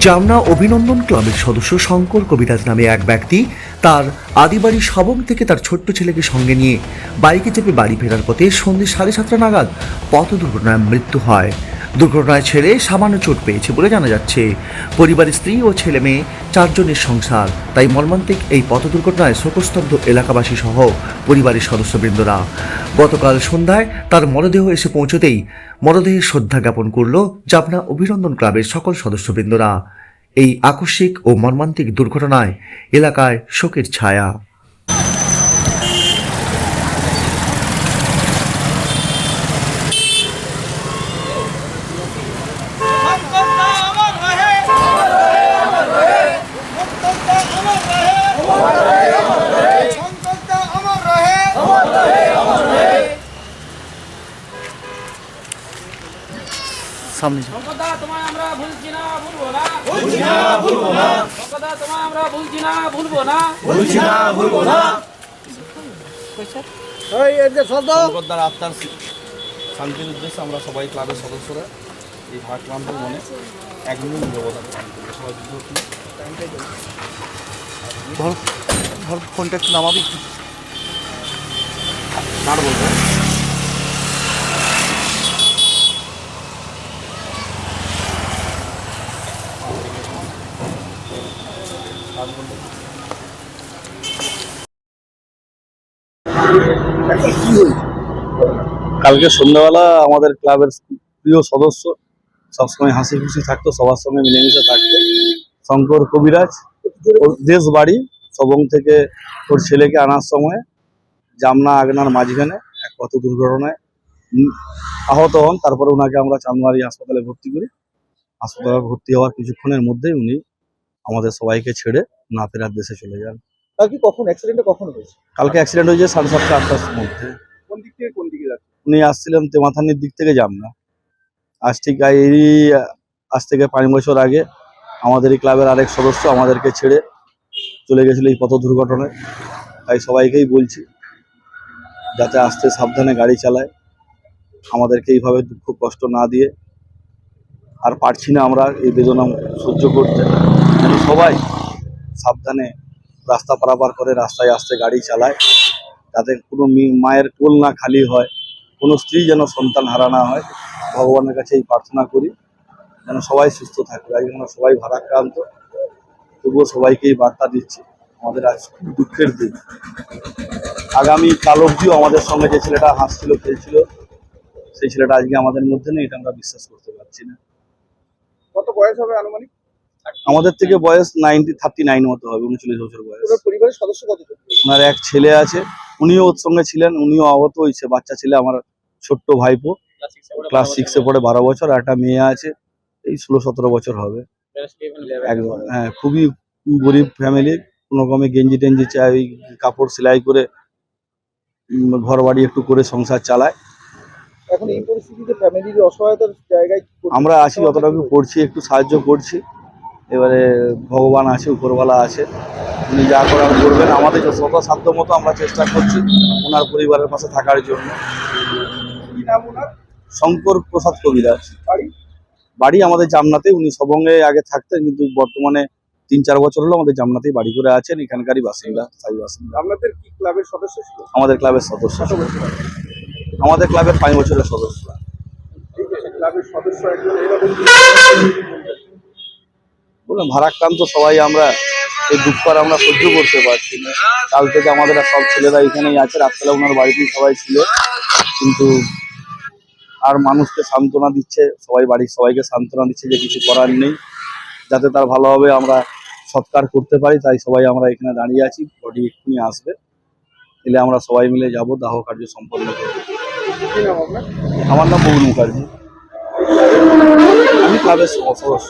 জামনা অভিনন্দন ক্লাবের সদস্য শঙ্কর কবিরাজ নামে এক ব্যক্তি তার আদিবাড়ি সবং থেকে তার ছোট্ট ছেলেকে সঙ্গে নিয়ে বাইকে চেপে বাড়ি ফেরার পথে সন্ধ্যে 7:30 নাগাদ পথ দুর্ঘটনায় মৃত্যু হয়। দুর্ঘটনায় ছেলে সামান্য চোট পেয়েছে বলে জানা যাচ্ছে। পরিবারের স্ত্রী ও ছেলে মেয়ে 4 জনের সংসার। তাই মর্মান্তিক এই পথ দুর্ঘটনায় শোকস্তব্ধ এলাকাবাসী সহ পরিবারের সদস্যবৃন্দরা। গতকাল সন্ধ্যায় তার মরদেহ এসে পৌঁছতেই মরদেহে শ্রদ্ধা জ্ঞাপন করল জামনা অভিনন্দন ক্লাবের সকল সদস্যবৃন্দরা। এই আকস্মিক ও মর্মান্তিক দুর্ঘটনায় এলাকায় শোকের ছায়া। সামনে তোমায় আমরা ভুলছি না ভুলবো না, তোমায় আমরা ভুলছি না ভুলবো না। শঙ্করদার আত্মার শান্তির উদ্দেশ্যে আমরা সবাই ক্লাবের সদস্যরা এই ভারাক্রান্ত মনে 1 মিনিট যোগদান সবাই ফোনটা একটু নামাবি। কার বলবো কালকে সন্ধ্যাবেলা আমাদের ক্লাবের প্রিয় সদস্য, সবসময় হাসি খুশি থাকতো, সবার সঙ্গে মিলেমিশে থাকতো, শঙ্কর কবিরাজ। ওর দেশ বাড়ি সবং থেকে ওর ছেলেকে আনার সময় জামনা আগনার মাঝখানে এক পথ দুর্ঘটনায় আহত হন। তারপরে ওনাকে আমরা চান্দমারি হাসপাতালে ভর্তি করি। হাসপাতালে ভর্তি হওয়ার কিছুক্ষণের মধ্যেই উনি আমাদের সবাইকে ছেড়ে না ফেরার দেশে চলে যান। কখন অ্যাক্সিডেন্টটা কখন হয়েছে? কালকে অ্যাক্সিডেন্ট হয়েছে 7:30 8টার মধ্যে। কোন দিক থেকে কোন দিকে যাচ্ছে? উনি আসছিলেন তেমাথানির দিক থেকে জামনা। আজ থেকে 5 বছর আগে আমাদের এই ক্লাবের আরেক সদস্য আমাদেরকে ছেড়ে চলে গেছিল এই পথ দুর্ঘটনায়। তাই সবাইকেই বলছি যাতে আস্তে সাবধানে গাড়ি চালায়, আমাদেরকে এইভাবে দুঃখ কষ্ট না দিয়ে। আর পারছি না আমরা এই বেদনা সহ্য করতে। যেন সবাই সাবধানে রাস্তা পারাপার করে রাস্তায় আস্তে গাড়ি চালায়, যাতে কোনো মায়ের কোল না খালি হয়, কোনো স্ত্রী যেন সন্তান হারা না হয়। ভগবানের কাছে এই প্রার্থনা করি যেন সবাই সুস্থ থাকে। আজকে আমরা সবাই ভারাক্রান্ত, তবুও সবাইকে এই বার্তা দিচ্ছি আমাদের আজ খুব দুঃখের দিন। আগামী কাল অবধিও আমাদের সঙ্গে যে ছেলেটা হাসছিল খেলছিল, সেই ছেলেটা আজকে আমাদের মধ্যে নেই, এটা আমরা বিশ্বাস করতে পারছি না। কত বয়স হবে আনুমানিক? আমাদের থেকে বয়স 39 মতো হবে, 39 বছর বয়স। পুরো পরিবারের সদস্য কতজন? ওনার এক ছেলে আছে, উনিও ওর সঙ্গে ছিলেন, উনিও আহত হয়েছে। বাচ্চা ছেলে আমার ছোট্ট ভাইপো, ক্লাস 6-এ পড়ে, 12 বছর। আর একটা মেয়ে আছে, এই 16-17 বছর হবে। একদম হ্যাঁ, খুবই গরিব ফ্যামিলি। কোনো রকমে গেঞ্জি টেঞ্জি চাই, কাপড় সেলাই করে ঘর বাড়ি একটু করে সংসার চালায়। এখন এই পরিস্থিতিতে ফ্যামিলির অসহায়তার জায়গায় আমরা আছি, যতটুকু করছি, একটু সাহায্য করছি। এবারে ভগবান আছে, উপরওয়ালা আছে, উনি যা করার করবেন। আমাদের যথাসাধ্য মতো আমরা চেষ্টা করছি ওনার পরিবারের পাশে থাকার জন্য। কি নাম ওনার? শঙ্কর প্রসাদ কবিরাজ। বাড়ি? বাড়ি আমাদের জামনাতে। উনি সবঙ্গে আগে থাকতেন, কিন্তু বর্তমানে 3-4 বছর হলো আমাদের জামনাতেই বাড়ি করে আছেন, এখানকারই বাসিন্দা, স্থায়ী বাসিন্দা। আপনাদের কি ক্লাবের সদস্য ছিল? আমাদের ক্লাবের সদস্য। কত বছর আগে? আমাদের ক্লাবের 5 বছরের সদস্য। ঠিক আছে, ক্লাবের সদস্য একজন এরকম বললাম ভারাক্রান্ত সবাই আমরা, এই দুঃখ আর আমরা সহ্য করতে পারছি না। কাল থেকে আমাদের সব ছেলেরা এখানেই আছে, রাত্রেবেলা ওনার বাড়িতেই সবাই ছিল। কিন্তু আর মানুষকে সান্ত্বনা দিচ্ছে, সবাই বাড়ির সবাইকে সান্ত্বনা দিচ্ছে যে কিছু করার নেই, যাতে তার ভালোভাবে আমরা সৎকার করতে পারি। তাই সবাই আমরা এখানে দাঁড়িয়ে আছি। বডি এক্ষুনি আসবে, এলে আমরা সবাই মিলে যাব, দাহ কার্য সম্পন্ন করব। কি নাম আপনার? আমার নাম বরুণ মুখার্জি, আমি ক্লাবের সদস্য।